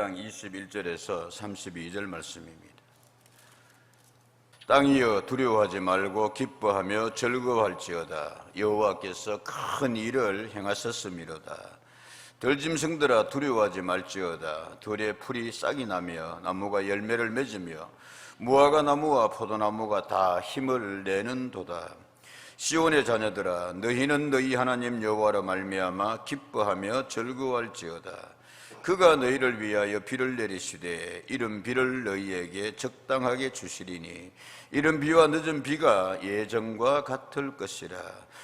1장 21절에서 32절 말씀입니다. 땅이여 두려워하지 말고 기뻐하며 즐거워할지어다. 여호와께서 큰 일을 행하셨음이로다. 들짐승들아 두려워하지 말지어다. 들의 풀이 싹이 나며 나무가 열매를 맺으며 무화과 나무와 포도나무가 다 힘을 내는도다. 시온의 자녀들아 너희는 너희 하나님 여호와로 말미암아 기뻐하며 즐거워할지어다. 그가 너희를 위하여 비를 내리시되 이른 비를 너희에게 적당하게 주시리니 이른 비와 늦은 비가 예정과 같을 것이라.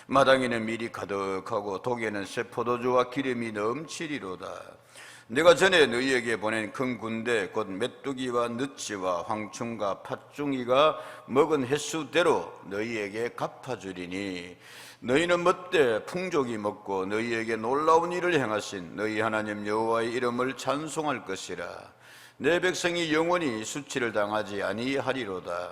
마당에는 밀이 가득하고 독에는 새 포도주와 기름이 넘치리로다. 내가 전에 너희에게 보낸 큰 군대 곧 메뚜기와 느치와 황충과 팥중이가 먹은 횟수대로 너희에게 갚아주리니 너희는 멋대 풍족이 먹고 너희에게 놀라운 일을 행하신 너희 하나님 여호와의 이름을 찬송할 것이라. 내 백성이 영원히 수치를 당하지 아니하리로다.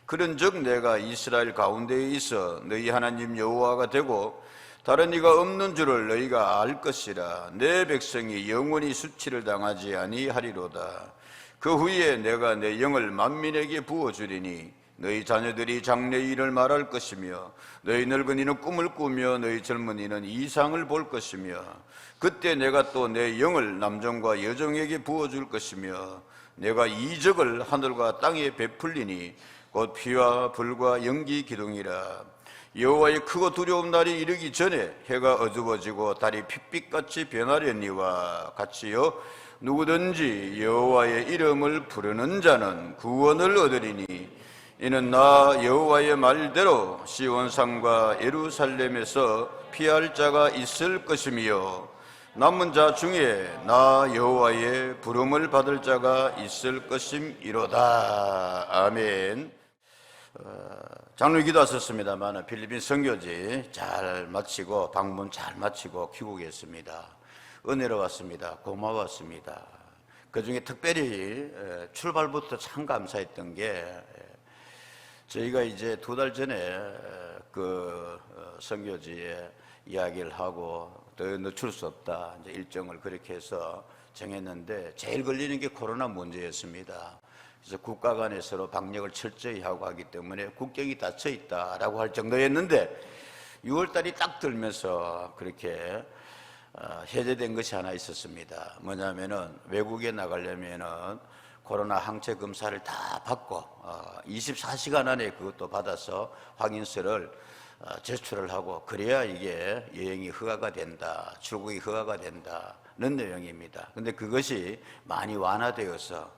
그런즉 내가 이스라엘 가운데에 있어 너희 하나님 여호와가 되고 다른 이가 없는 줄을 너희가 알 것이라. 내 백성이 영원히 수치를 당하지 아니하리로다. 그 후에 내가 내 영을 만민에게 부어주리니 너희 자녀들이 장래의 일을 말할 것이며 너희 늙은이는 꿈을 꾸며 너희 젊은이는 이상을 볼 것이며 그때 내가 또 내 영을 남종과 여종에게 부어줄 것이며 내가 이적을 하늘과 땅에 베풀리니 곧 피와 불과 연기 기둥이라. 여호와의 크고 두려운 날이 이르기 전에 해가 어두워지고 달이 핏빛같이 변하려니와 같이요 누구든지 여호와의 이름을 부르는 자는 구원을 얻으리니 이는 나 여호와의 말대로 시온산과 예루살렘에서 피할 자가 있을 것이며 남은 자 중에 나 여호와의 부름을 받을 자가 있을 것임이로다. 아멘. 장로님 기도하셨습니다만 필리핀 선교지 잘 마치고 방문 잘 마치고 귀국했습니다. 은혜로웠습니다. 고마웠습니다. 그중에 특별히 출발부터 참 감사했던 게 저희가 이제 2달 전에 그 선교지에 이야기를 하고 더 늦출 수 없다 이제 일정을 그렇게 해서 정했는데 제일 걸리는 게 코로나 문제였습니다. 그래서 국가 간에 서로 방역을 철저히 하고 하기 때문에 국경이 닫혀 있다라고 할 정도였는데 6월달이 딱 들면서 그렇게 해제된 것이 하나 있었습니다. 뭐냐면은 외국에 나가려면은 코로나 항체 검사를 다 받고 24시간 안에 그것도 받아서 확인서를 제출을 하고 그래야 이게 여행이 허가가 된다, 출국이 허가가 된다는 내용입니다. 근데 그것이 많이 완화되어서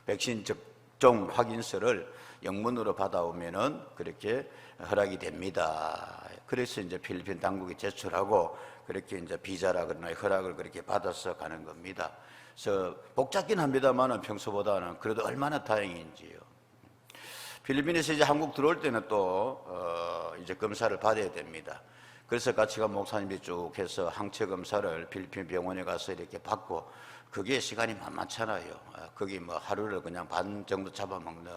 백신 접종 확인서를 영문으로 받아오면은 그렇게 허락이 됩니다. 그래서 이제 필리핀 당국이 제출하고 그렇게 이제 비자라거나 허락을 그렇게 받아서 가는 겁니다. 그래서 복잡긴 합니다만은 평소보다는 그래도 얼마나 다행인지요. 필리핀에서 이제 한국 들어올 때는 또 이제 검사를 받아야 됩니다. 그래서 같이 간 목사님이 쭉 해서 항체 검사를 필리핀 병원에 가서 이렇게 받고 그게 시간이 만만찮아요. 거기 뭐 하루를 그냥 반 정도 잡아먹는.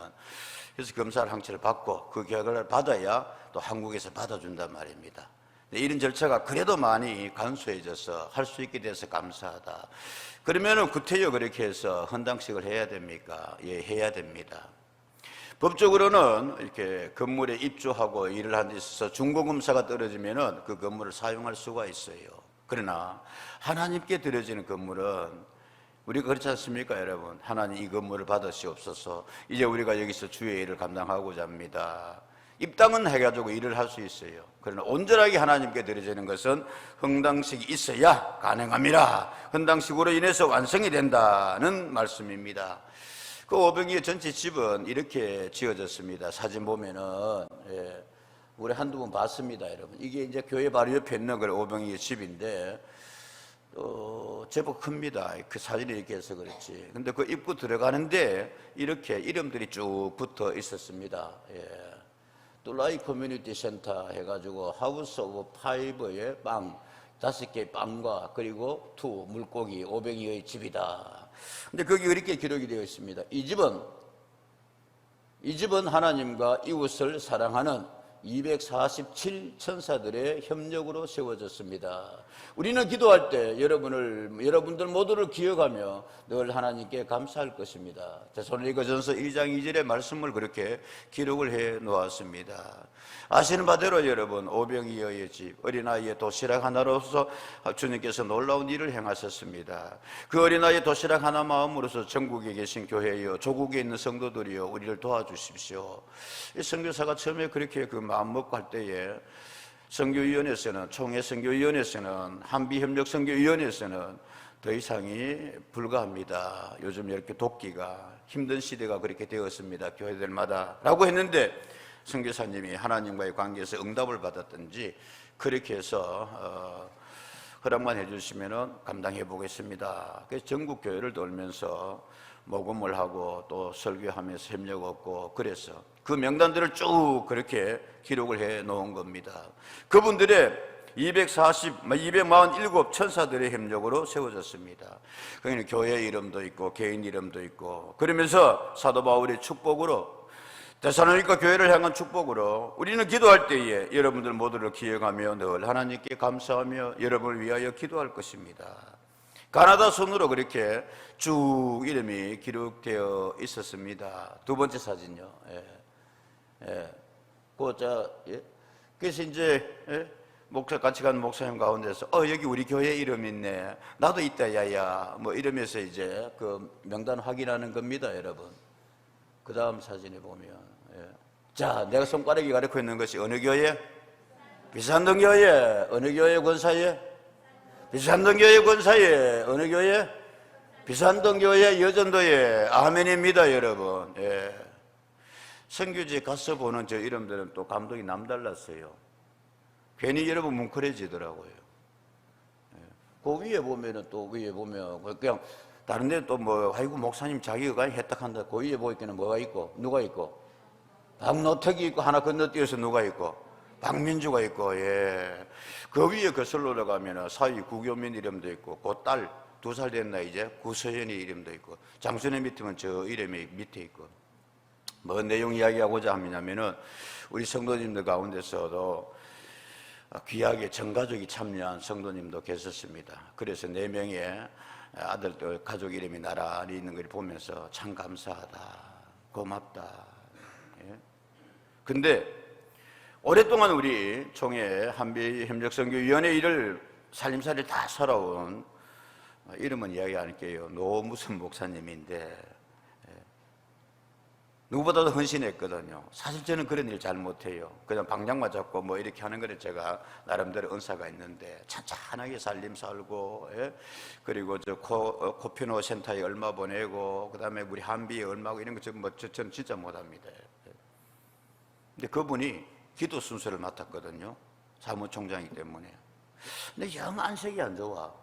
그래서 검사를 항체를 받고 그 결과를 받아야 또 한국에서 받아준단 말입니다. 이런 절차가 그래도 많이 간소해져서 할 수 있게 돼서 감사하다. 그러면은 구태여 그렇게 해서 헌당식을 해야 됩니까? 예, 해야 됩니다. 법적으로는 이렇게 건물에 입주하고 일을 하는 데 있어서 중고검사가 떨어지면은 그 건물을 사용할 수가 있어요. 그러나 하나님께 드려지는 건물은 우리가 그렇지 않습니까, 여러분? 하나님 이 건물을 받으시옵소서. 이제 우리가 여기서 주의 일을 감당하고자 합니다. 입당은 해가지고 일을 할 수 있어요. 그러나 온전하게 하나님께 드려지는 것은 헌당식이 있어야 가능합니다. 헌당식으로 인해서 완성이 된다는 말씀입니다. 그 오병이의 전체 집은 이렇게 지어졌습니다. 사진 보면은 우리 한두 번 봤습니다, 여러분. 이게 이제 교회 바로 옆에 있는 그 오병이의 집인데 제법 큽니다. 그 사진이 이렇게 해서 그렇지. 근데 그 입구 들어가는데 이렇게 이름들이 쭉 붙어 있었습니다. 또 라이 커뮤니티 센터 해가지고 하우스 오브 파이브의 빵 5개의 빵과 그리고 물고기 오병이의 집이다. 근데 거기 이렇게 기록이 되어 있습니다. 이 집은 하나님과 이웃을 사랑하는 247 천사들의 협력으로 세워졌습니다. 우리는 기도할 때 여러분들 모두를 기억하며 늘 하나님께 감사할 것입니다. 데살로니가전서 2장 2절의 말씀을 그렇게 기록을 해 놓았습니다. 아시는 바대로 여러분, 오병이어의 집, 어린아이의 도시락 하나로서 주님께서 놀라운 일을 행하셨습니다. 그 어린아이의 도시락 하나 마음으로서 전국에 계신 교회여, 조국에 있는 성도들이여, 우리를 도와주십시오. 이 선교사가 처음에 그렇게 그 마음 먹고 할 때에 선교위원회에서는, 총회 선교위원회에서는, 한비협력 선교위원회에서는 더 이상이 불가합니다. 요즘 이렇게 돕기가 힘든 시대가 그렇게 되었습니다. 교회들마다 라고 했는데, 선교사님이 하나님과의 관계에서 응답을 받았든지 그렇게 해서 허락만 해주시면 감당해 보겠습니다. 그래서 전국 교회를 돌면서 모금을 하고 또 설교하면서 협력 얻고, 그래서 그 명단들을 쭉 그렇게 기록을 해 놓은 겁니다. 그분들의 247 천사들의 협력으로 세워졌습니다. 거기는 교회 이름도 있고 개인 이름도 있고, 그러면서 사도 바울의 축복으로, 데살로니가 교회를 향한 축복으로 우리는 기도할 때에 여러분들 모두를 기억하며 늘 하나님께 감사하며 여러분을 위하여 기도할 것입니다. 가나다 순으로 그렇게 쭉 이름이 기록되어 있었습니다. 두 번째 사진요. 그래서 이제 목사 같이 간 목사님 가운데서 여기 우리 교회 이름 있네, 나도 있다 야야, 뭐 이러면서 이제 그 명단 확인하는 겁니다, 여러분. 그 다음 사진에 보면, 자, 내가 손가락이 가리고 있는 것이 어느 교회? 비산동 교회. 어느 교회 권사에? 비산동 교회 권사에. 어느 교회? 비산동 교회 여전도에. 아멘입니다, 여러분. 선교지에 가서 보는 저 이름들은 또 감동이 남달랐어요. 괜히 여러분 뭉클해지더라고요. 그 위에 보면은, 또 위에 보면 그냥 다른 데 또 뭐, 아이고 목사님 자기가 혜택한다. 그 위에 보이기는 뭐가 있고, 누가 있고, 박노택이 있고, 하나 건너뛰어서 누가 있고, 박민주가 있고, 그 위에 거슬러 올라가면 사위 구교민 이름도 있고, 그 딸 2살 됐나 이제 구서연이 이름도 있고, 장순의 밑이면 저 이름이 밑에 있고. 뭐 내용 이야기하고자 하면은 우리 성도님들 가운데서도 귀하게 전가족이 참여한 성도님도 계셨습니다. 그래서 4명의 아들들 가족 이름이 나란히 있는 걸 보면서 참 감사하다, 고맙다. 근데 오랫동안 우리 총회 한비협력선교위원회 일을 살림살이를 다 살아온, 이름은 이야기 안 할게요, 노무슨 목사님인데 누구보다도 헌신했거든요. 사실 저는 그런 일 잘 못해요. 그냥 방향만 잡고 뭐 이렇게 하는 거는 제가 나름대로 은사가 있는데, 찬찬하게 살림 살고, 그리고 저 코피노 센터에 얼마 보내고, 그 다음에 우리 한비에 얼마고 이런 거 저는 진짜 못합니다. 근데 그분이 기도 순서를 맡았거든요. 사무총장이기 때문에. 근데 영 안색이 안 좋아.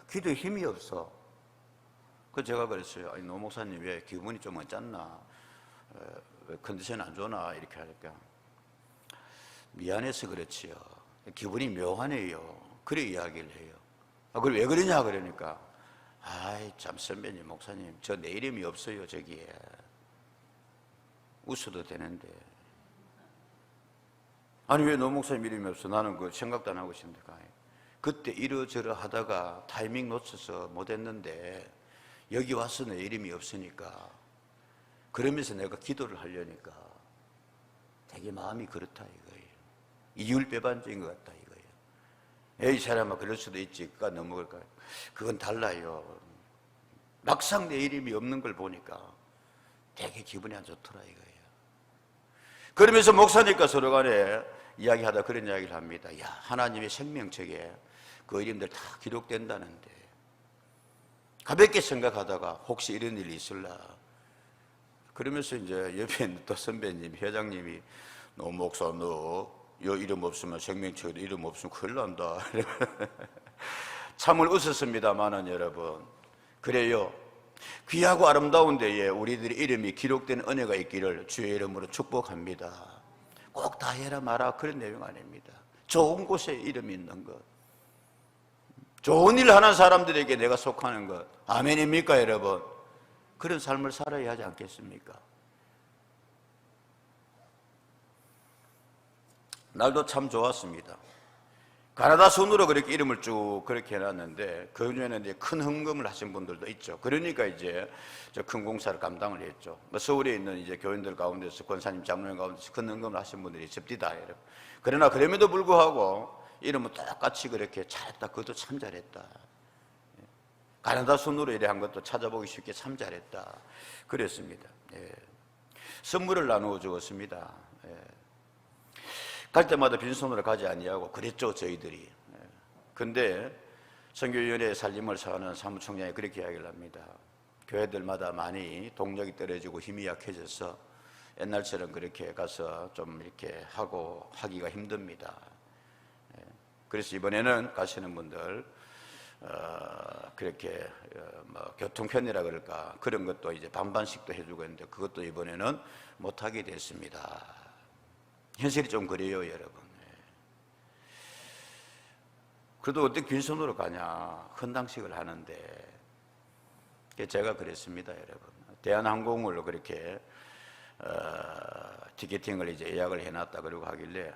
기도에 힘이 없어. 그 제가 그랬어요. 아니, 노 목사님 왜 기분이 좀 어쨌나? 왜 컨디션 안 좋나? 이렇게 하니까 미안해서 그렇지요. 기분이 묘하네요. 그래 이야기를 해요. 그걸 왜 그러냐 그러니까, 아이 참 선배님 목사님 저 내 이름이 없어요 저기에. 웃어도 되는데. 아니 왜 노 목사님 이름이 없어? 나는 그 생각도 안 하고 있는데. 그때 이러저러 하다가 타이밍 놓쳐서 못했는데 여기 와서 내 이름이 없으니까, 그러면서 내가 기도를 하려니까 되게 마음이 그렇다 이거예요. 이율배반적인 것 같다 이거예요. 에이 사람아 그럴 수도 있지, 그가 넘어갈까. 그건 달라요. 막상 내 이름이 없는 걸 보니까 되게 기분이 안 좋더라 이거예요. 그러면서 목사님과 서로 간에 이야기하다 그런 이야기를 합니다. 야, 하나님의 생명책에 그 이름들 다 기록된다는데 가볍게 생각하다가 혹시 이런 일이 있을라. 그러면서 이제 옆에 있는 또 선배님, 회장님이 너 목사 너 이름 없으면 생명책에도 이름 없으면 큰일 난다. 참을 웃었습니다만은 여러분, 그래요. 귀하고 아름다운 데에 우리들의 이름이 기록된 은혜가 있기를 주의 이름으로 축복합니다. 꼭 다 해라 마라 그런 내용 아닙니다. 좋은 곳에 이름이 있는 것, 좋은 일 하는 사람들에게 내가 속하는 것, 아멘입니까 여러분? 그런 삶을 살아야 하지 않겠습니까? 날도 참 좋았습니다. 가나다 순으로 그렇게 이름을 쭉 그렇게 해놨는데 그 중에는 이제 큰 헌금을 하신 분들도 있죠. 그러니까 이제 저 큰 공사를 감당을 했죠. 뭐 서울에 있는 이제 교인들 가운데서 권사님, 장로님 가운데서 큰 헌금을 하신 분들이 있습니다. 그러나 그럼에도 불구하고 이름은 똑같이 그렇게 잘했다. 그것도 참 잘했다. 가나다 순으로 이래 한 것도 찾아보기 쉽게 참 잘했다. 그랬습니다. 예. 선물을 나누어 주었습니다. 예. 갈 때마다 빈손으로 가지 아니하고 그랬죠, 저희들이. 근데 선교위원회의 살림을 사는 사무총장이 그렇게 이야기를 합니다. 교회들마다 많이 동력이 떨어지고 힘이 약해져서 옛날처럼 그렇게 가서 좀 이렇게 하기가 힘듭니다. 그래서 이번에는 가시는 분들 그렇게 뭐 교통편이라 그럴까 그런 것도 이제 반반씩도 해주고 있는데 그것도 이번에는 못하게 됐습니다. 현실이 좀 그래요, 여러분. 그래도 어떻게 빈손으로 가냐, 헌당식을 하는데 제가 그랬습니다, 여러분. 대한항공으로 그렇게 티켓팅을 이제 예약을 해놨다 그러고 하길래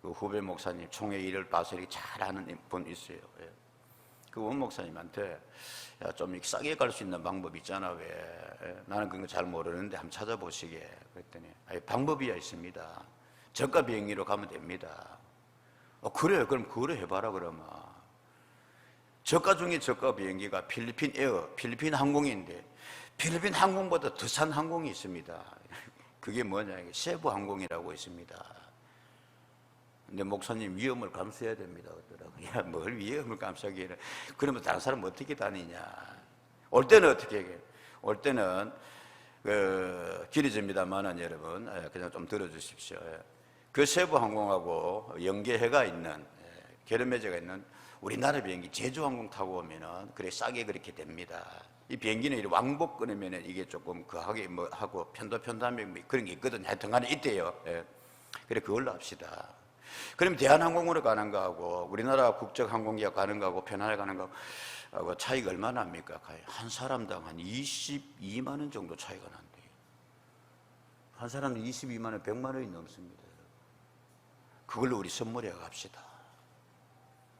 그 후배 목사님 총회 일을 봐서 이렇게 잘하는 분 있어요. 그 원 목사님한테 야, 좀 싸게 갈 수 있는 방법 있잖아. 왜? 나는 그런 거 잘 모르는데 한번 찾아보시게. 그랬더니 방법이야 있습니다. 저가 비행기로 가면 됩니다. 그래, 그럼 그거를 해봐라 그러면. 저가 중에 저가 비행기가 필리핀 에어, 필리핀 항공인데 필리핀 항공보다 더 싼 항공이 있습니다. 그게 뭐냐, 세부 항공이라고 있습니다. 근데 목사님 위험을 감수해야 됩니다. 그러더라고요. 야, 뭘 위험을 감수하기에는. 그러면 다른 사람 어떻게 다니냐. 올 때는 어떻게 해? 올 때는 길어집니다만은 여러분 그냥 좀 들어주십시오. 그 세부 항공하고 연계해가 있는 결연매제가 있는 우리나라 비행기 제주항공 타고 오면은 그래 싸게 그렇게 됩니다. 이 비행기는 왕복 끊으면은 이게 조금 그하게 뭐 하고 편도편담이 뭐 그런 게 있거든요. 하여튼간에 있대요. 그래 그걸로 합시다. 그럼 대한항공으로 가는 거하고 우리나라 국적항공기가 가는 거하고 편안하게 가는 거하고 차이가 얼마나 납니까? 한 사람당 한 22만 원 정도 차이가 난대요. 한 사람당 22만 원, 100만 원이 넘습니다. 그걸로 우리 선물해 갑시다.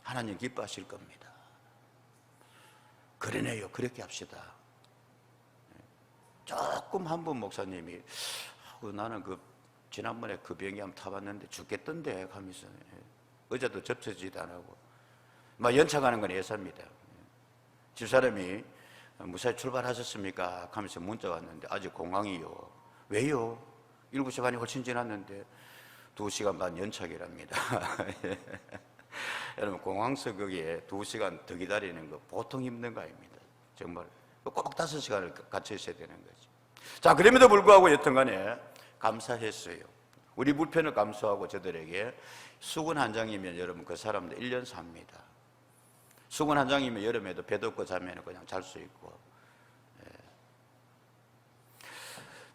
하나님 기뻐하실 겁니다. 그러네요. 그렇게 합시다. 조금 한 분 목사님이 나는 지난번에 그 비행기 한번 타봤는데 죽겠던데 하면서 의자도 접혀지지도 안 하고 막 연차 가는 건 예사입니다. 집사람이 무사히 출발하셨습니까? 하면서 문자가 왔는데 아직 공항이요. 왜요? 7시 반이 훨씬 지났는데 2시간 반 연착이랍니다. 여러분 공항서 거기에 2시간 더 기다리는 거 보통 힘든 거 아닙니다. 정말 꼭 5시간을 갇혀 있어야 되는 거죠. 자, 그럼에도 불구하고 여튼간에 감사했어요. 우리 불편을 감수하고 저들에게 수건 한 장이면 여러분 그 사람들 1년 삽니다. 수건 한 장이면 여름에도 배 덮고 자면 그냥 잘 수 있고.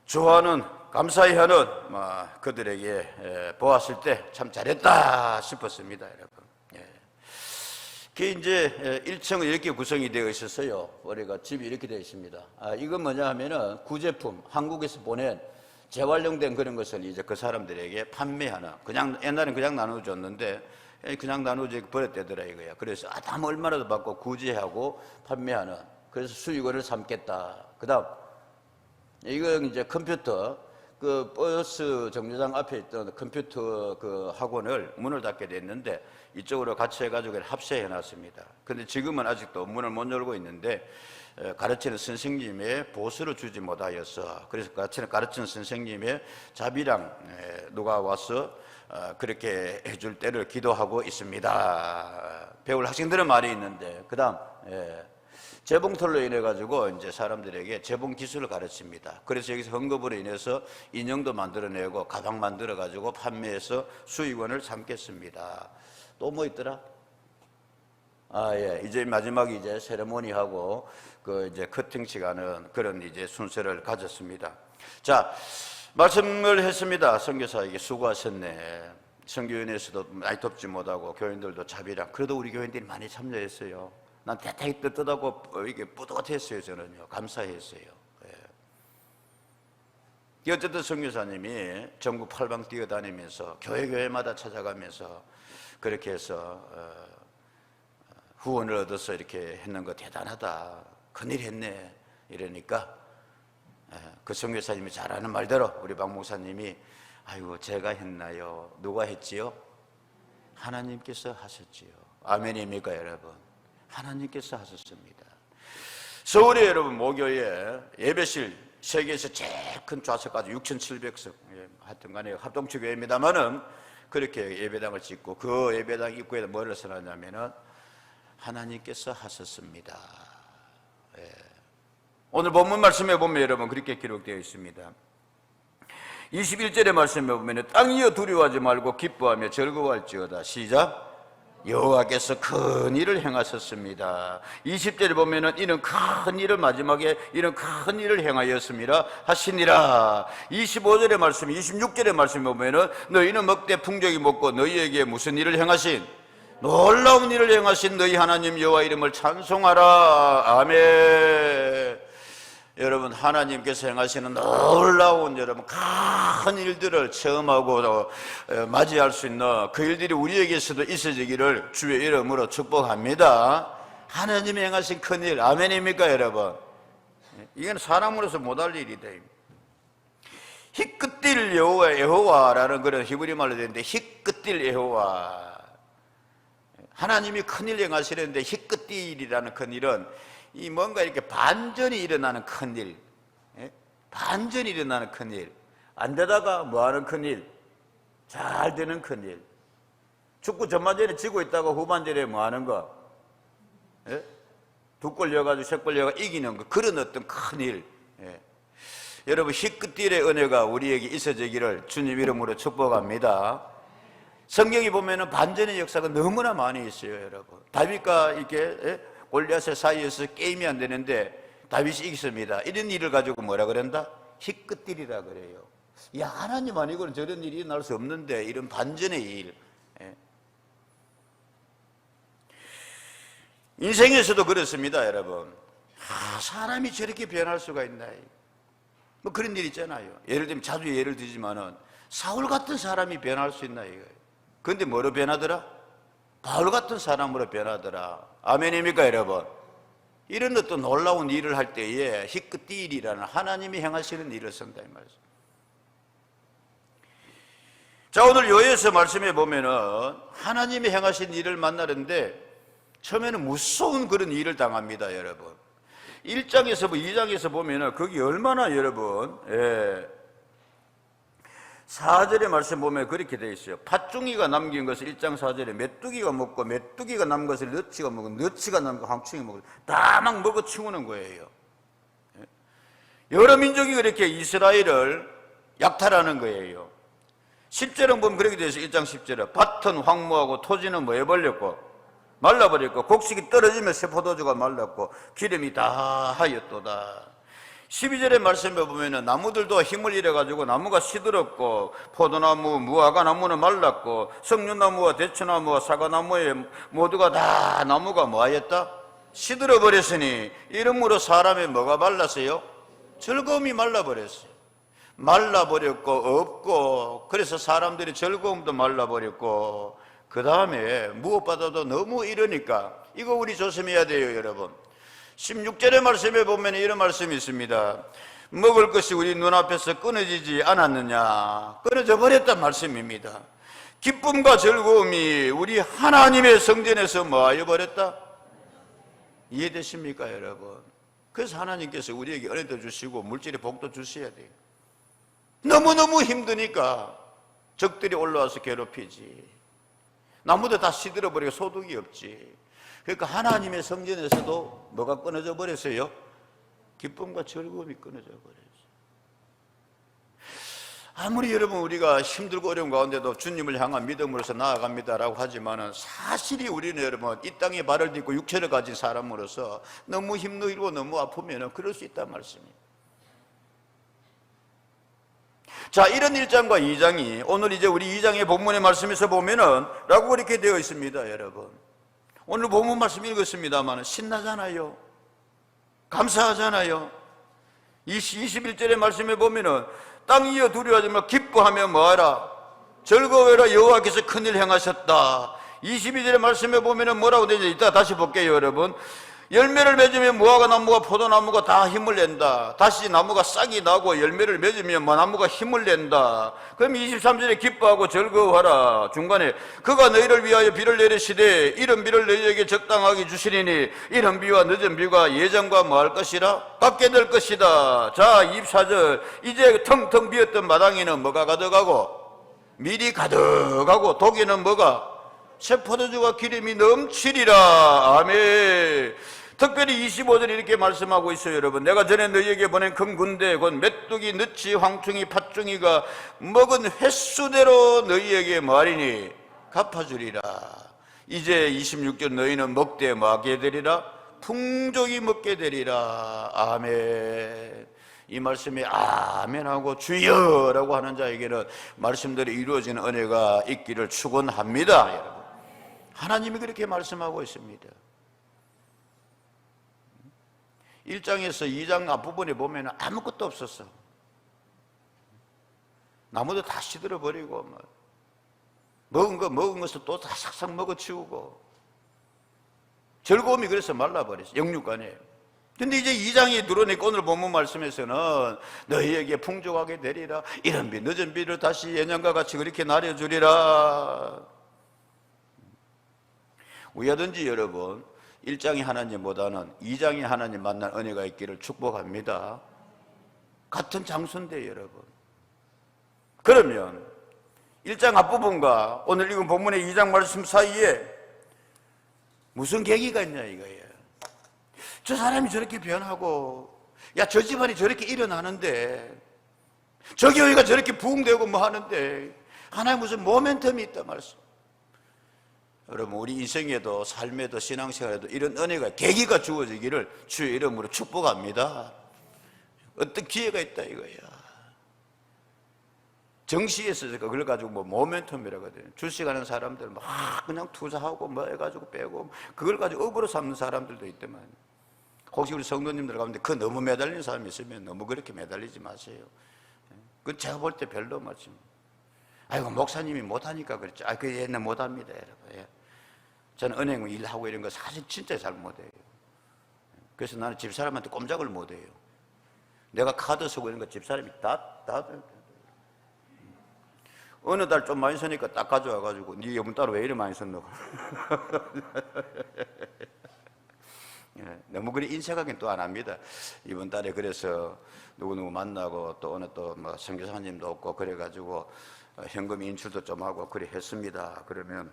좋아하는 감사히 하는 그들에게 보았을 때 참 잘했다 싶었습니다, 여러분. 그게 이제 1층은 이렇게 구성이 되어 있었어요. 우리가 집이 이렇게 되어 있습니다. 이건 뭐냐 하면은 구제품, 한국에서 보낸 재활용된 그런 것을 이제 그 사람들에게 판매하는, 그냥 옛날엔 그냥 나눠줬는데 그냥 나눠주지 버렸대더라 이거야. 그래서 남 얼마라도 받고 구제하고 판매하는, 그래서 수익원을 삼겠다. 그다음 이건 이제 컴퓨터, 그 버스 정류장 앞에 있던 컴퓨터 그 학원을 문을 닫게 됐는데 이쪽으로 같이 해가지고 합세해 놨습니다. 근데 지금은 아직도 문을 못 열고 있는데 가르치는 선생님의 보수를 주지 못하여서, 그래서 가르치는 선생님의 자비랑 누가 와서 그렇게 해줄 때를 기도하고 있습니다. 배울 학생들은 많이 있는데, 그 다음 재봉틀로 인해 가지고 이제 사람들에게 재봉 기술을 가르칩니다. 그래서 여기서 헌금으로 인해서 인형도 만들어내고 가방 만들어 가지고 판매해서 수익원을 삼겠습니다. 또 뭐 있더라? 이제 마지막에 이제 세레모니하고 그 이제 커팅식 하는 그런 이제 순서를 가졌습니다. 자, 말씀을 했습니다. 선교사에게 수고하셨네. 선교위원회에서도 많이 덥지 못하고 교인들도 자비랑, 그래도 우리 교인들이 많이 참여했어요. 난 대단히 뜨뜻하고 이게 뿌듯했어요. 저는요, 감사했어요. 어쨌든 선교사님이 전국 팔방 뛰어다니면서 교회마다 찾아가면서 그렇게 해서 후원을 얻어서 이렇게 했는 거 대단하다, 큰일 했네 이러니까 그 선교사님이 잘 아는 말대로 우리 박 목사님이 아이고 제가 했나요? 누가 했지요? 하나님께서 하셨지요. 아멘입니까 여러분? 하나님께서 하셨습니다. 서울에 여러분 모교에 예배실 세계에서 제일 큰 좌석까지 6,700석 하여튼 간에 합동체 교회입니다만은 그렇게 예배당을 짓고 그 예배당 입구에 뭐를 써놨냐면은 하나님께서 하셨습니다. 오늘 본문 말씀에 보면 여러분 그렇게 기록되어 있습니다. 21절의 말씀에 보면 땅이여 두려워하지 말고 기뻐하며 즐거워할지어다. 시작. 여호와께서 큰 일을 행하셨습니다. 20절에 보면은 이는 큰 일을 마지막에 이는 큰 일을 행하였습니다 하시니라. 25절의 말씀, 26절의 말씀에 보면은 너희는 먹되 풍족이 먹고 너희에게 무슨 일을 행하신 놀라운 일을 행하신 너희 하나님 여호와 이름을 찬송하라. 아멘. 여러분 하나님께서 행하시는 놀라운 여러분 큰 일들을 체험하고 맞이할 수 있는 그 일들이 우리에게서도 있어지기를 주의 이름으로 축복합니다. 하나님이 행하신 큰 일, 아멘입니까 여러분? 이건 사람으로서 못할 일이다. 히끗딜 여호와라는 그런 히브리 말로 되는데 히끗딜 여호와, 하나님이 큰 일 행하시는데 히끗딜이라는 큰 일은 이 뭔가 이렇게 반전이 일어나는 큰일, 반전이 일어나는 큰일, 안 되다가 뭐하는 큰일, 잘 되는 큰일. 축구 전반전에 지고 있다가 후반전에 뭐하는 거, 두 골 넣어가지고 세 골 넣어가 이기는 거, 그런 어떤 큰일. 여러분 히끗딜의 은혜가 우리에게 있어지기를 주님 이름으로 축복합니다. 성경에 보면은 반전의 역사가 너무나 많이 있어요 여러분. 다윗과 이렇게 골리앗의 사이에서 게임이 안 되는데 다윗이 이겼습니다. 이런 일을 가지고 뭐라 그런다? 히끗딜이라 그래요. 야, 하나님 아니고는 저런 일이 일어날 수 없는데 이런 반전의 일. 인생에서도 그렇습니다 여러분. 사람이 저렇게 변할 수가 있나, 뭐 그런 일 있잖아요. 예를 들면 자주 예를 들지만은 사울 같은 사람이 변할 수 있나 이거예요. 그런데 뭐로 변하더라? 바울 같은 사람으로 변하더라. 아멘입니까 여러분? 이런 어떤 놀라운 일을 할 때에 히끗딜이라는 하나님이 행하시는 일을 쓴다 이 말이죠. 자, 오늘 요에서 말씀해 보면은 하나님이 행하신 일을 만나는데 처음에는 무서운 그런 일을 당합니다 여러분. 1장에서 2장에서 보면은 거기 얼마나 여러분 4절의 말씀 보면 그렇게 되어 있어요. 팥중이가 남긴 것을 1장 4절에 메뚜기가 먹고 메뚜기가 남은 것을 너치가 먹고 너치가 남은 것을 황충이 먹고 다 막 먹어 치우는 거예요. 여러 민족이 그렇게 이스라엘을 약탈하는 거예요. 10절은 보면 그렇게 되어 있어요. 1장 10절에 밭은 황무하고 토지는 뭐 해버렸고 말라버렸고 곡식이 떨어지면 새 포도주가 말랐고 기름이 다 하였도다. 12절의 말씀에 보면 나무들도 힘을 잃어가지고 나무가 시들었고 포도나무, 무화과 나무는 말랐고 석류나무와 대추나무와 사과나무에 모두가 다 나무가 뭐하였다? 시들어버렸으니 이러므로 사람의 뭐가 말랐어요? 즐거움이 말라버렸어요. 말라버렸고 없고, 그래서 사람들이 즐거움도 말라버렸고, 그 다음에 무엇보다도 너무 이러니까 이거 우리 조심해야 돼요 여러분. 16절의 말씀에 보면 이런 말씀이 있습니다. 먹을 것이 우리 눈앞에서 끊어지지 않았느냐? 끊어져 버렸단 말씀입니다. 기쁨과 즐거움이 우리 하나님의 성전에서 뭐하여 버렸다? 이해되십니까 여러분? 그래서 하나님께서 우리에게 은혜도 주시고 물질의 복도 주셔야 돼요. 너무너무 힘드니까 적들이 올라와서 괴롭히지, 나무도 다 시들어버리고 소득이 없지. 그러니까 하나님의 성전에서도 뭐가 끊어져 버렸어요? 기쁨과 즐거움이 끊어져 버렸어요. 아무리 여러분 우리가 힘들고 어려운 가운데도 주님을 향한 믿음으로서 나아갑니다라고 하지만은 사실이 우리는 여러분 이 땅에 발을 딛고 육체를 가진 사람으로서 너무 힘들고 너무 아프면은 그럴 수 있단 말씀이에요. 자, 이런 1장과 2장이 오늘 이제 우리 2장의 본문의 말씀에서 보면은 라고 그렇게 되어 있습니다 여러분. 오늘 본문 말씀 읽었습니다만 신나잖아요. 감사하잖아요. 21절의 말씀에 보면은 땅 이어 두려워하지 말고 기뻐하며 뭐하라? 즐거워해라. 여호와께서 큰일 행하셨다. 22절의 말씀에 보면은 뭐라고 되지? 이따 다시 볼게요, 여러분. 열매를 맺으면 무화과 나무가 포도나무가 다 힘을 낸다. 다시 나무가 싹이 나고 열매를 맺으면 나무가 힘을 낸다. 그럼 23절에 기뻐하고 즐거워하라. 중간에 그가 너희를 위하여 비를 내리시되 이른 비를 너희에게 적당하게 주시리니 이른 비와 늦은 비가 예전과 뭐할 것이라? 같게 될 것이다. 자, 24절 이제 텅텅 비었던 마당에는 뭐가 가득하고? 밀이 가득하고 독에는 뭐가? 새 포도주와 기름이 넘치리라. 아멘. 특별히 25절 이렇게 말씀하고 있어요, 여러분. 내가 전에 너희에게 보낸 큰 군대 곧 메뚜기, 느치, 황충이, 팥충이가 먹은 횟수대로 너희에게 말이니 갚아주리라. 이제 26절 너희는 먹되 뭐하게 되리라? 풍족이 먹게 되리라. 아멘. 이 말씀에 아멘하고 주여라고 하는 자에게는 말씀대로 이루어지는 은혜가 있기를 축원합니다. 여러분, 하나님이 그렇게 말씀하고 있습니다. 1장에서 2장 앞부분에 보면 아무것도 없었어. 나무도 다 시들어 버리고 먹은 것을 또 다 싹싹 먹어치우고 즐거움이 그래서 말라버렸어, 영육간에. 근데 이제 2장이 드러내고 오늘 본문 말씀에서는 너희에게 풍족하게 되리라. 이른 비 늦은 비를 다시 예년과 같이 그렇게 나려주리라. 우야든지 여러분 1장의 하나님보다는 2장의 하나님 만난 은혜가 있기를 축복합니다. 같은 장소인데 여러분, 그러면 1장 앞부분과 오늘 읽은 본문의 2장 말씀 사이에 무슨 계기가 있냐 이거예요. 저 사람이 저렇게 변하고, 야, 저 집안이 저렇게 일어나는데, 저 교회가 저렇게 부흥되고 뭐 하는데, 하나의 무슨 모멘텀이 있다 말씀. 여러분, 우리 인생에도 삶에도 신앙생활에도 이런 은혜가, 계기가 주어지기를 주의 이름으로 축복합니다. 어떤 기회가 있다 이거야. 정시에서 그걸 가지고 뭐 모멘텀이라고 하거든요. 주식하는 사람들 막 그냥 투자하고 뭐 해가지고 빼고 그걸 가지고 업으로 삼는 사람들도 있더만. 혹시 우리 성도님들 가운데 그 너무 매달리는 사람이 있으면 너무 그렇게 매달리지 마세요. 그 제가 볼 때 별로 맞지. 아이고 목사님이 못하니까 그랬죠. 아, 그 옛날 못합니다, 여러분. 예. 저는 은행 일하고 이런 거 사실 진짜 잘 못해요. 그래서 나는 집사람한테 꼼짝을 못해요. 내가 카드 쓰고 이런 거 집사람이 다 어느 달 좀 많이 쓰니까 딱 가져와가지고 네 이번 달 왜 이래 많이 썼노? 예, 너무 그리 인색하긴 또 안 합니다. 이번 달에 그래서 누구누구 만나고 또 오늘 또 뭐 선교사님도 없고 그래가지고 현금 인출도 좀 하고 그래 했습니다. 그러면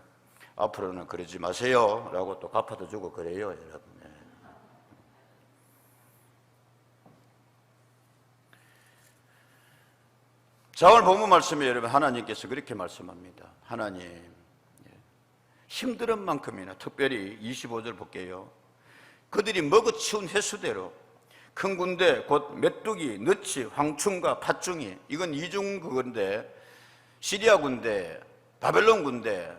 앞으로는 그러지 마세요 라고 또 갚아도 주고 그래요, 여러분. 예. 자, 오늘 본문 말씀에 여러분 하나님께서 그렇게 말씀합니다. 하나님, 힘든 만큼이나 특별히 25절 볼게요. 그들이 먹어치운 횟수대로 큰 군대 곧 메뚜기, 느치, 황충과 팥충이, 이건 이중 그건데, 시리아 군대, 바벨론 군대,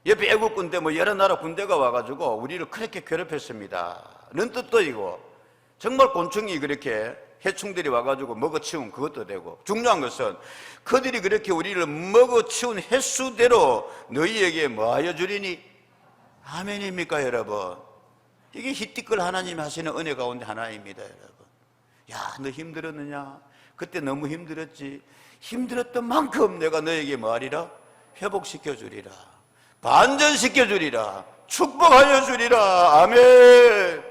옆에 애국 군대, 뭐 여러 나라 군대가 와가지고 우리를 그렇게 괴롭혔습니다 는 뜻도 이고, 정말 곤충이 그렇게 해충들이 와가지고 먹어치운 그것도 되고, 중요한 것은 그들이 그렇게 우리를 먹어치운 횟수대로 너희에게 뭐하여 주리니? 아멘입니까 여러분? 이게 히티끌 하나님이 하시는 은혜 가운데 하나입니다, 여러분. 야, 너 힘들었느냐? 그때 너무 힘들었지. 힘들었던 만큼 내가 너에게 뭐하리라? 회복시켜 주리라. 반전시켜 주리라. 축복하여 주리라. 아멘.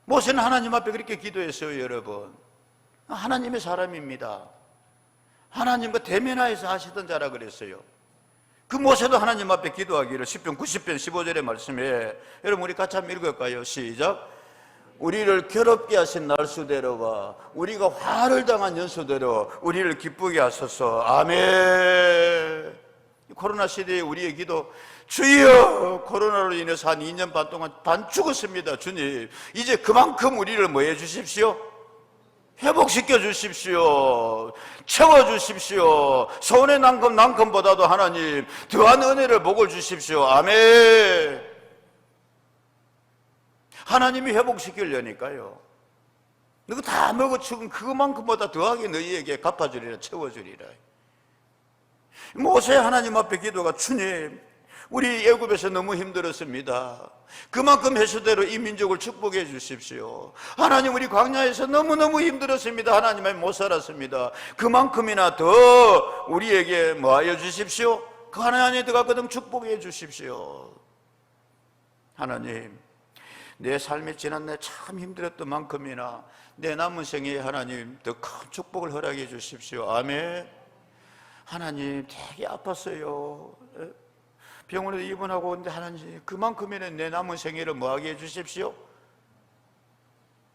모세는 하나님 앞에 그렇게 기도했어요, 여러분. 하나님의 사람입니다. 하나님과 대면하여서 하시던 자라 그랬어요. 그 모세도 하나님 앞에 기도하기를 10편 90편 15절의 말씀에, 여러분 우리 같이 한번 읽을까요? 시작. 우리를 괴롭게 하신 날수대로와 우리가 화를 당한 연수대로 우리를 기쁘게 하소서. 아멘. 코로나 시대에 우리의 기도, 주여, 코로나로 인해서 한 2년 반 동안 반 죽었습니다. 주님, 이제 그만큼 우리를 뭐 해 주십시오? 회복시켜 주십시오. 채워 주십시오. 손의 난금보다도 하나님 더한 은혜를 복을 주십시오. 아멘. 하나님이 회복시키려니까요. 너가 다 먹어 죽은 그것만큼보다 더하게 너희에게 갚아주리라, 채워주리라. 모세 하나님 앞에 기도가, 주님, 우리 애굽에서 너무 힘들었습니다. 그만큼 해수대로 이 민족을 축복해 주십시오. 하나님, 우리 광야에서 너무너무 힘들었습니다. 하나님 못 살았습니다. 그만큼이나 더 우리에게 뭐하여 주십시오? 그 하나님에 들어가거든 축복해 주십시오. 하나님, 내 삶이 지난 내 참 힘들었던 만큼이나 내 남은 생에 하나님 더 큰 축복을 허락해 주십시오. 아멘. 하나님, 되게 아팠어요. 병원에 입원하고 오는데 하나님, 그만큼이나 내 남은 생애를 뭐하게 해주십시오?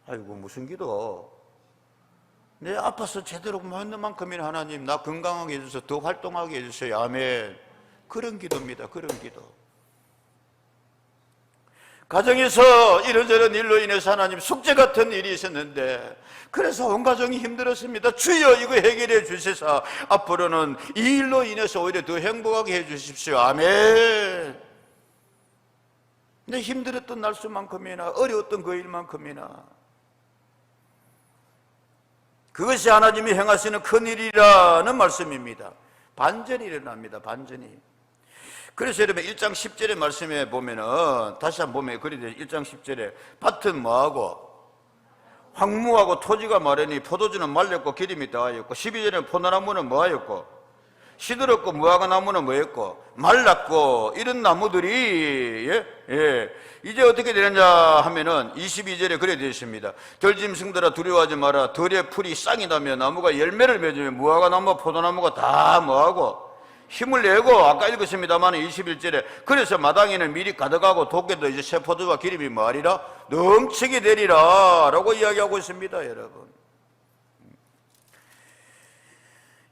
아이고, 무슨 기도? 내 아파서 제대로 맞는 만큼이나 하나님 나 건강하게 해주셔서 더 활동하게 해주세요. 아멘. 그런 기도입니다. 그런 기도. 가정에서 이런저런 일로 인해서 하나님 숙제 같은 일이 있었는데 그래서 온 가정이 힘들었습니다. 주여, 이거 해결해 주셔서 앞으로는 이 일로 인해서 오히려 더 행복하게 해 주십시오. 아멘. 내 힘들었던 날수만큼이나 어려웠던 그 일만큼이나 그것이 하나님이 행하시는 큰일이라는 말씀입니다. 반전이 일어납니다. 반전이. 그래서 여러분 1장 10절의 말씀에 보면은 다시 한번 보면 그리 돼요. 1장 10절에 밭은 뭐하고 황무하고 토지가 마르니 포도주는 말렸고 기름이 더하였고 12절에 포도나무는 뭐하였고 시들었고 무화과 나무는 뭐였고 말랐고 이런 나무들이 이제 어떻게 되느냐 하면은 22절에 그래 되어 있습니다. 들짐승들아 두려워하지 마라. 들의 풀이 쌍이 나며 나무가 열매를 맺으며 무화과 나무와 포도나무가 다 뭐하고 힘을 내고 아까 읽었습니다만 21절에 그래서 마당에는 밀이 가득하고 돋게도 이제 새 포도와 기름이 뭐하리라 넘치게 되리라 라고 이야기하고 있습니다. 여러분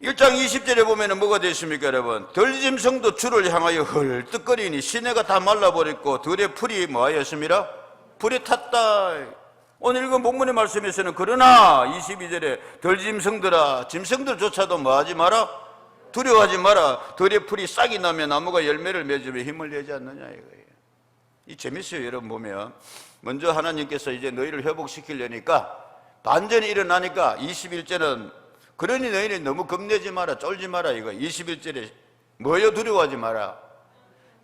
1장 20절에 보면 뭐가 되어 있습니까? 여러분 들짐승도 주를 향하여 헐떡거리니 시내가 다 말라버렸고 들의 풀이 뭐하였습니다? 불에 탔다. 오늘 읽은 본문의 말씀에서는 그러나 22절에 들짐승들아 짐승들조차도 뭐하지 마라? 두려워하지 마라. 들의 풀이 싹이 나면 나무가 열매를 맺으며 힘을 내지 않느냐 이거예요. 이 재밌어요. 여러분 보면 먼저 하나님께서 이제 너희를 회복시키려니까 반전이 일어나니까 21절은 그러니 너희는 너무 겁내지 마라, 쫄지 마라 이거. 21절에 뭐여 두려워하지 마라.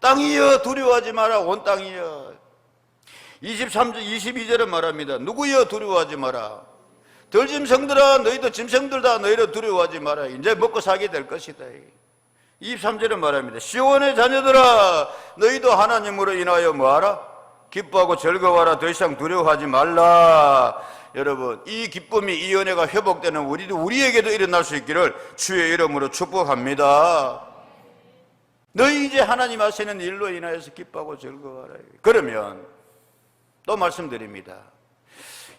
땅이여 두려워하지 마라. 온 땅이여. 22절은 말합니다. 누구여 두려워하지 마라. 들짐승들아 너희도 짐승들다 너희를 두려워하지 마라. 이제 먹고 살게 될 것이다. 23절은 말합니다. 시온의 자녀들아 너희도 하나님으로 인하여 뭐하라? 기뻐하고 즐거워하라. 더 이상 두려워하지 말라. 여러분 이 기쁨이 이 은혜가 회복되는 우리에게도 일어날 수 있기를 주의 이름으로 축복합니다. 너희 이제 하나님 하시는 일로 인하여서 기뻐하고 즐거워하라. 그러면 또 말씀드립니다.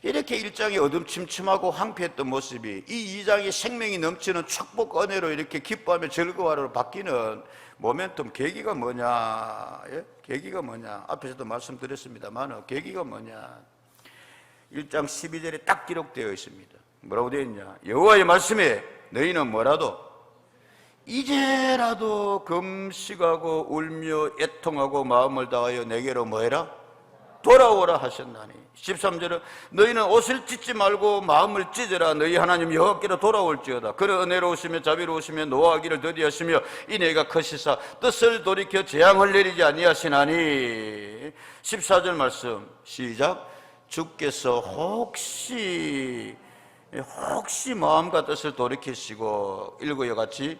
이렇게 1장이 어둠침침하고 황폐했던 모습이 이 2장이 생명이 넘치는 축복 은혜로 이렇게 기뻐하며 즐거워하러 바뀌는 모멘텀 계기가 뭐냐? 예? 계기가 뭐냐? 앞에서도 말씀드렸습니다만 계기가 뭐냐? 1장 12절에 딱 기록되어 있습니다. 뭐라고 되어 있냐? 여호와의 말씀에 너희는 뭐라도 이제라도 금식하고 울며 애통하고 마음을 다하여 내게로 뭐해라? 돌아오라 하셨나니. 13절은 너희는 옷을 찢지 말고 마음을 찢어라. 너희 하나님 여호와께로 돌아올지어다. 그는 은혜로우시며 자비로우시며 노하기를 더디하시며 인애가 크시사 뜻을 돌이켜 재앙을 내리지 아니하시나니. 14절 말씀 시작. 주께서 혹시 마음과 뜻을 돌이키시고 읽어요 같이.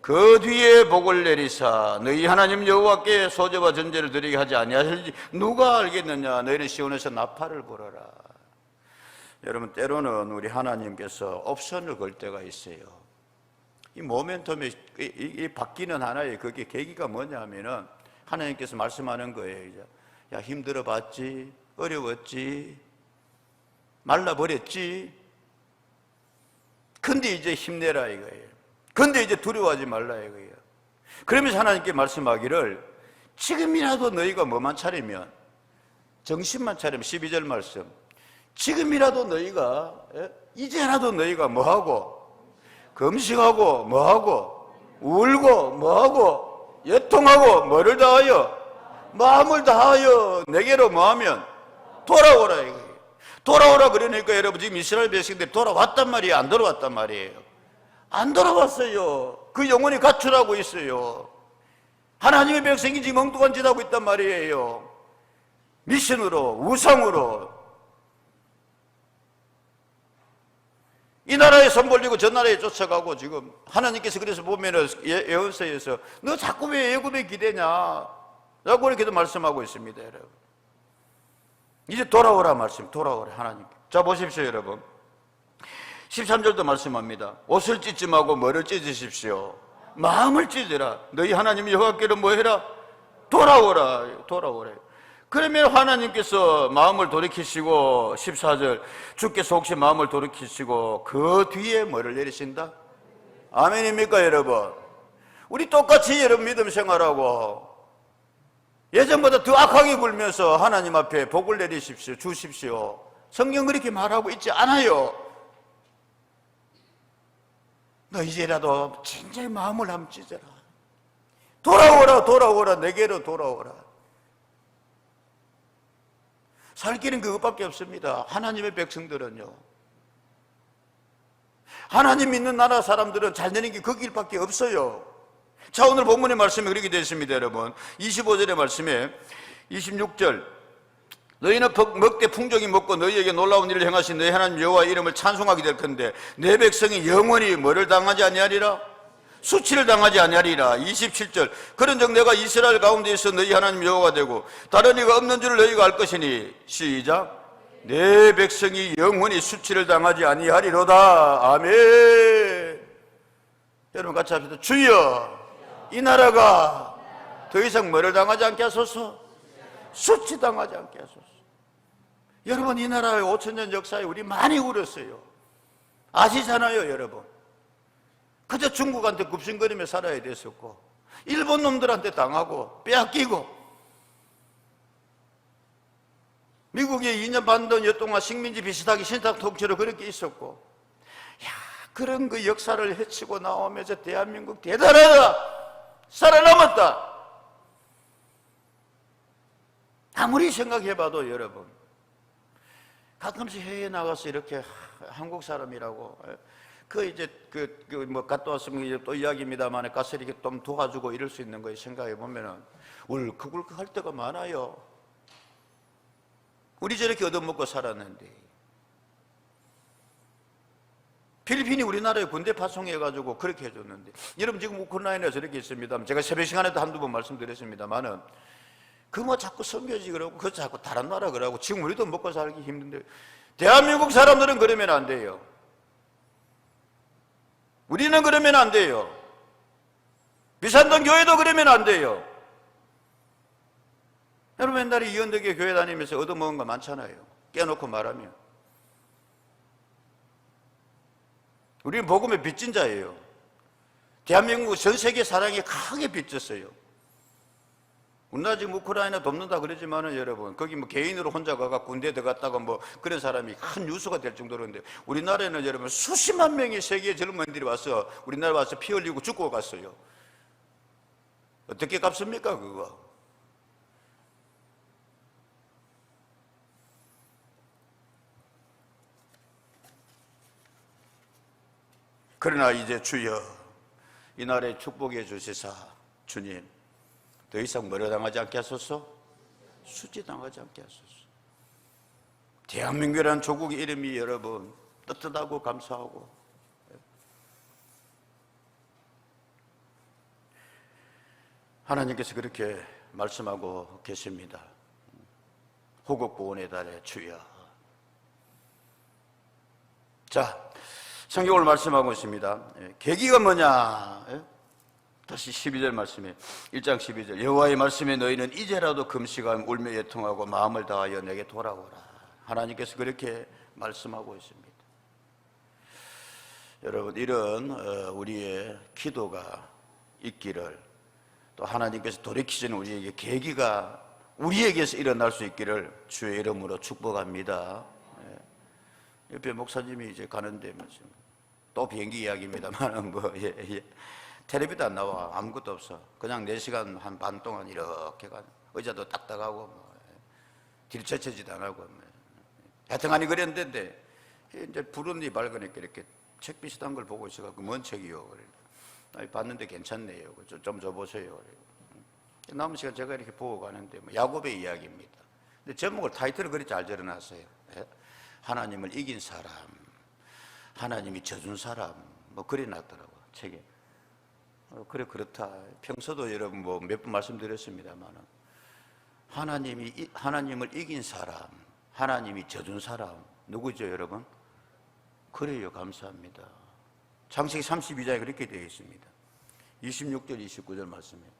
그 뒤에 복을 내리사 너희 하나님 여호와께 소제와 전제를 드리게 하지 아니하실지 누가 알겠느냐. 너희는 시온에서 나팔을 불어라. 여러분 때로는 우리 하나님께서 옵션을 걸 때가 있어요. 이 모멘텀이 이 바뀌는 하나의 그게 계기가 뭐냐 하면은 하나님께서 말씀하는 거예요. 이제 야 힘들어 봤지, 어려웠지, 말라버렸지, 근데 이제 힘내라 이거예요. 근데 이제 두려워하지 말라 이거예요. 그러면서 하나님께 말씀하기를 지금이라도 너희가 뭐만 차리면 정신만 차리면 12절 말씀 지금이라도 너희가 이제라도 너희가 뭐하고 금식하고 뭐하고 울고 뭐하고 애통하고 뭐를 다하여 마음을 다하여 내게로 뭐하면 돌아오라 이거예요. 돌아오라 그러니까 여러분 지금 이스라엘 백성들이 돌아왔단 말이에요? 안 돌아왔단 말이에요? 안 돌아왔어요. 그 영혼이 가출하고 있어요. 하나님의 백성이 지금 엉뚱한 짓 하고 있단 말이에요. 미션으로, 우상으로. 이 나라에 손 벌리고 저 나라에 쫓아가고 지금 하나님께서 그래서 보면은 예언서에서 너 자꾸 왜 애굽에 기대냐 라고 이렇게도 말씀하고 있습니다. 여러분 이제 돌아오라 말씀, 돌아오라 하나님. 자 보십시오 여러분 13절도 말씀합니다. 옷을 찢지 말고 뭐를 찢으십시오? 마음을 찢으라. 너희 하나님 여호와께로 뭐 해라? 돌아오라. 돌아오라. 그러면 하나님께서 마음을 돌이키시고 14절 주께서 혹시 마음을 돌이키시고 그 뒤에 뭐를 내리신다? 아멘입니까 여러분? 우리 똑같이 여러분 믿음 생활하고 예전보다 더 악하게 굴면서 하나님 앞에 복을 내리십시오. 주십시오. 성경 그렇게 말하고 있지 않아요. 너 이제라도 진짜의 마음을 한번 찢어라. 돌아오라 돌아오라 내게로 돌아오라. 살 길은 그것밖에 없습니다. 하나님의 백성들은요 하나님 믿는 나라 사람들은 잘 되는 게 그 길밖에 없어요. 자 오늘 본문의 말씀이 그렇게 되어 있습니다. 여러분 25절의 말씀에 26절 너희는 먹되 풍족히 먹고 너희에게 놀라운 일을 행하신 너희 하나님 여호와의 이름을 찬송하게 될 건데 내 백성이 영원히 뭐를 당하지 아니하리라? 수치를 당하지 아니하리라. 27절 그런즉 내가 이스라엘 가운데에서 너희 하나님 여호와가 되고 다른 이가 없는 줄을 너희가 알 것이니 시작 내 백성이 영원히 수치를 당하지 아니하리로다. 아멘. 여러분 같이 합시다. 주여 이 나라가 더 이상 뭐를 당하지 않게 하소서? 수치 당하지 않게 하소서. 여러분 이 나라의 5천년 역사에 우리 많이 울었어요. 아시잖아요 여러분. 그저 중국한테 굽신거리며 살아야 됐었고 일본 놈들한테 당하고 빼앗기고 미국에 2년 반 동안 식민지 비슷하게 신탁 통치로 그렇게 있었고 야 그런 그 역사를 헤치고 나오면서 대한민국 대단하다 살아남았다. 아무리 생각해봐도 여러분 가끔씩 해외에 나가서 이렇게 한국 사람이라고 뭐 갔다 왔으면 이제 또 이야기입니다만 가서 이렇게 좀 도와주고 이럴 수 있는 거에 생각해 보면은 울컥울컥 할 때가 많아요. 우리 저렇게 얻어먹고 살았는데 필리핀이 우리나라에 군대 파송해가지고 그렇게 해줬는데 여러분 지금 우크라이나에 저렇게 있습니다. 제가 새벽 시간에도 한두 번 말씀드렸습니다만은 그 뭐 자꾸 선교지 그러고 그 자꾸 다른 나라 그러고 지금 우리도 먹고 살기 힘든데 대한민국 사람들은 그러면 안 돼요. 우리는 그러면 안 돼요. 비산동 교회도 그러면 안 돼요. 여러분 옛날에 이현덕의 교회 다니면서 얻어먹은 거 많잖아요. 깨놓고 말하면 우리는 복음의 빚진 자예요. 대한민국 전 세계 사랑에 크게 빚졌어요. 우리나라 지금 우크라이나 돕는다 그러지만은 여러분 거기 뭐 개인으로 혼자 가가 군대 들어갔다가 뭐 그런 사람이 큰 뉴스가 될 정도로인데 우리나라에는 여러분 수십만 명의 세계 젊은이들이 와서 우리나라 와서 피 흘리고 죽고 갔어요. 어떻게 갚습니까 그거? 그러나 이제 주여 이 나라에 축복해 주시사 주님 더 이상 뭐를 당하지 않게 하소서? 수치 당하지 않게 하소서. 대한민국이라는 조국의 이름이 여러분 떳떳하고 감사하고 하나님께서 그렇게 말씀하고 계십니다. 호국 구원의 달에 주여. 자, 성경을 말씀하고 있습니다. 계기가 뭐냐? 다시 12절 말씀에 1장 12절 여호와의 말씀에 너희는 이제라도 금식하며 울며 애통하고 마음을 다하여 내게 돌아오라. 하나님께서 그렇게 말씀하고 있습니다. 여러분 이런 우리의 기도가 있기를 또 하나님께서 돌이키시는 우리에게 계기가 우리에게서 일어날 수 있기를 주의 이름으로 축복합니다. 옆에 목사님이 이제 가는데 또 비행기 이야기입니다만 텔레비도 안 나와. 아무것도 없어. 그냥 4시간 한 반 동안 이렇게 가. 의자도 딱딱하고 딜처쳐지도 안 하고 하여튼간에 그랬는데 이제 부르니 밝으니까 이렇게 책 비슷한 걸 보고 있어가지고 뭔 책이요? 그래. 봤는데 괜찮네요. 좀 줘보세요. 그래. 남은 시간 제가 이렇게 보고 가는데 야곱의 이야기입니다. 근데 제목을 타이틀을 그리 잘 적어놨어요. 하나님을 이긴 사람, 하나님이 져준 사람, 뭐 그래 놨더라고 책에. 그래 그렇다. 평소도 여러분 뭐 몇 번 말씀드렸습니다만은 하나님을 이긴 사람, 하나님이 져준 사람 누구죠, 여러분? 그래요, 감사합니다. 창세기 32장에 그렇게 되어 있습니다. 26절, 29절 말씀이에요.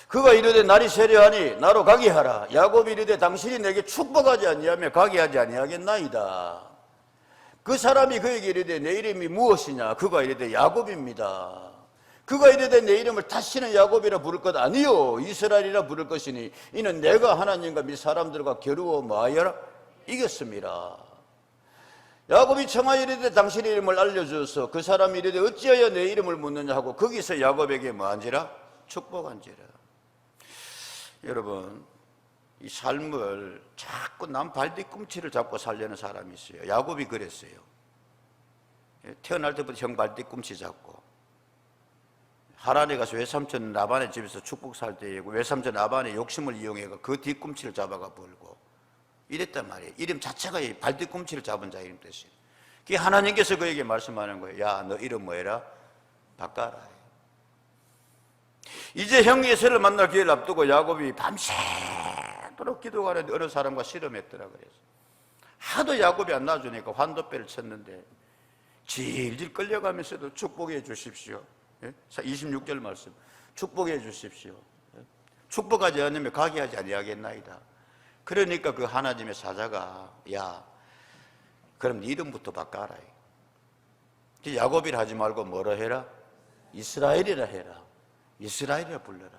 그가 이르되 날이 세려하니 나로 가게 하라. 야곱이 이르되 당신이 내게 축복하지 아니하며 가게 하지 아니하겠나이다. 그 사람이 그에게 이르되 내 이름이 무엇이냐? 그가 이르되 야곱입니다. 그가 이르되 내 이름을 다시는 야곱이라 부를 것 아니요 이스라엘이라 부를 것이니 이는 내가 하나님과 및 사람들과 겨루어 뭐하여라? 이겼습니다. 야곱이 청하여 이르되 당신의 이름을 알려주어서 그 사람이 이르되 어찌하여 내 이름을 묻느냐 하고 거기서 야곱에게 뭐한지라? 축복한지라. 여러분, 이 삶을 자꾸 남 발뒤꿈치를 잡고 살려는 사람이 있어요. 야곱이 그랬어요. 태어날 때부터 형 발뒤꿈치 잡고 하란에 가서 외삼촌 라반의 집에서 축복 살 때 외삼촌 라반의 욕심을 이용해 그 뒤꿈치를 잡아가 벌고 이랬단 말이에요. 이름 자체가 발뒤꿈치를 잡은 자 이름 뜻이에요. 그게 하나님께서 그에게 말씀하는 거예요. 야, 너 이름 뭐해라? 바꿔라. 이제 형 예세를 만날 기회를 앞두고 야곱이 밤새도록 기도하는데 어느 사람과 씨름했더라 그래서 하도 야곱이 안 놔주니까 환도뼈를 쳤는데 질질 끌려가면서도 축복해 주십시오. 26절 말씀, 축복해 주십시오. 축복하지 않으면 가게 하지 아니하겠나이다. 그러니까 그 하나님의 사자가 야, 그럼 네 이름부터 바꿔라. 야곱이라 하지 말고 뭐라 해라? 이스라엘이라 해라. 이스라엘이라 불러라.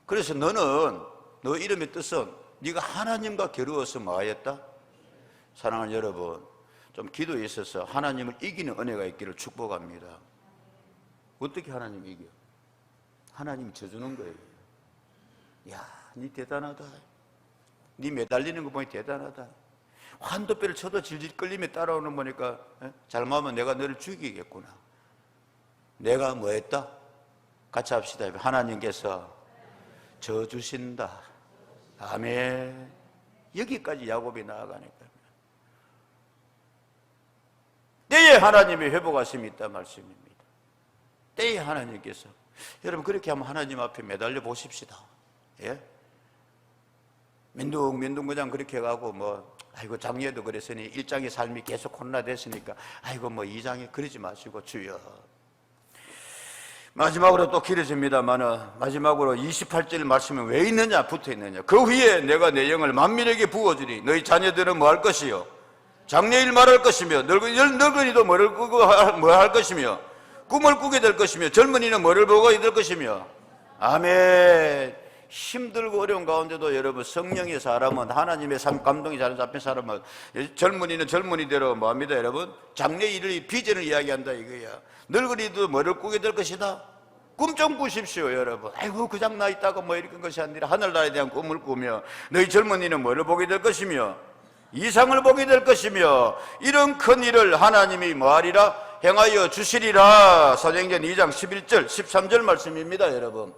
그래서 너는 너 이름의 뜻은 네가 하나님과 겨루어서 뭐하였다? 사랑하는 여러분, 좀 기도에 있어서 하나님을 이기는 은혜가 있기를 축복합니다. 어떻게 하나님 이겨? 하나님이 져주는 거예요. 야, 니 대단하다. 니 매달리는 거 보니 대단하다. 환도뼈를 쳐도 질질 끌리며 따라오는 거니까 잘못하면 내가 너를 죽이겠구나. 내가 뭐 했다? 같이 합시다. 하나님께서 져주신다. 아멘. 여기까지 야곱이 나아가니까. 때에 하나님이 회복하심이 있다 말씀입니다. 때에 하나님께서, 여러분 그렇게 하면 하나님 앞에 매달려 보십시다. 예? 민둥민둥 그냥 그렇게 가고 아이고 장례도 그랬으니 1장의 삶이 계속 혼란됐으니까 아이고 2장에 그러지 마시고 주여. 마지막으로 또 길어집니다만은 마지막으로 28절 말씀은 왜 있느냐? 붙어 있느냐? 그 후에 내가 내 영을 만민에게 부어주리. 너희 자녀들은 뭐 할 것이요? 장래일 말할 것이며 늙은이도 뭐 할 것이며 꿈을 꾸게 될 것이며 젊은이는 뭐를 보고 될 것이며. 아멘. 힘들고 어려운 가운데도 여러분 성령의 사람은 하나님의 삶 감동이 잘 잡힌 사람은 젊은이는 젊은이대로 뭐합니다 여러분? 장래일의 비전을 이야기한다 이거야. 늙은이도 뭐를 꾸게 될 것이다. 꿈 좀 꾸십시오 여러분. 아이고 그냥 나 있다가 이렇게 것이 아니라 하늘나라에 대한 꿈을 꾸며 너희 젊은이는 뭐를 보게 될 것이며 이상을 보게 될 것이며 이런 큰 일을 하나님이 뭐하리라? 행하여 주시리라. 사도행전 2장 11절 13절 말씀입니다 여러분.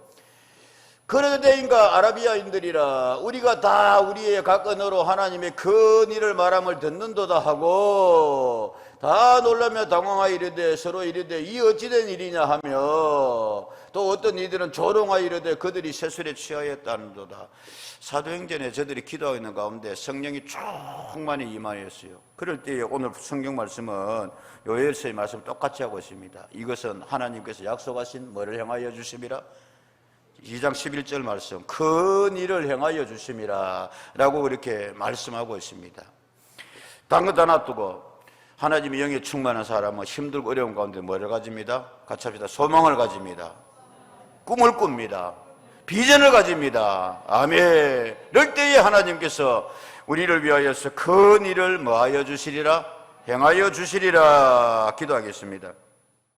그르데인과 아라비아인들이라 우리가 다 우리의 각 언어로 하나님의 큰 일을 말함을 듣는도다 하고 다 놀라며 당황하여 이르되 서로 이르되 이 어찌된 일이냐 하며 또 어떤 이들은 조롱하여 이르되 그들이 세술에 취하였다는도다. 사도행전에 저들이 기도하고 있는 가운데 성령이 충만히 임하였어요. 그럴 때에 오늘 성경 말씀은 요엘서의 말씀 똑같이 하고 있습니다. 이것은 하나님께서 약속하신 뭐를 향하여 주심이라? 2장 11절 말씀, 큰 일을 행하여 주심이라 라고 그렇게 말씀하고 있습니다. 다른 것 하나 두고 하나님의 영에 충만한 사람은 힘들고 어려운 가운데 뭐를 가집니다? 같이 합시다. 소망을 가집니다. 꿈을 꿉니다. 비전을 가집니다. 아멘. 이럴 때에 하나님께서 우리를 위하여서 큰 일을 뭐하여 주시리라? 행하여 주시리라. 기도하겠습니다.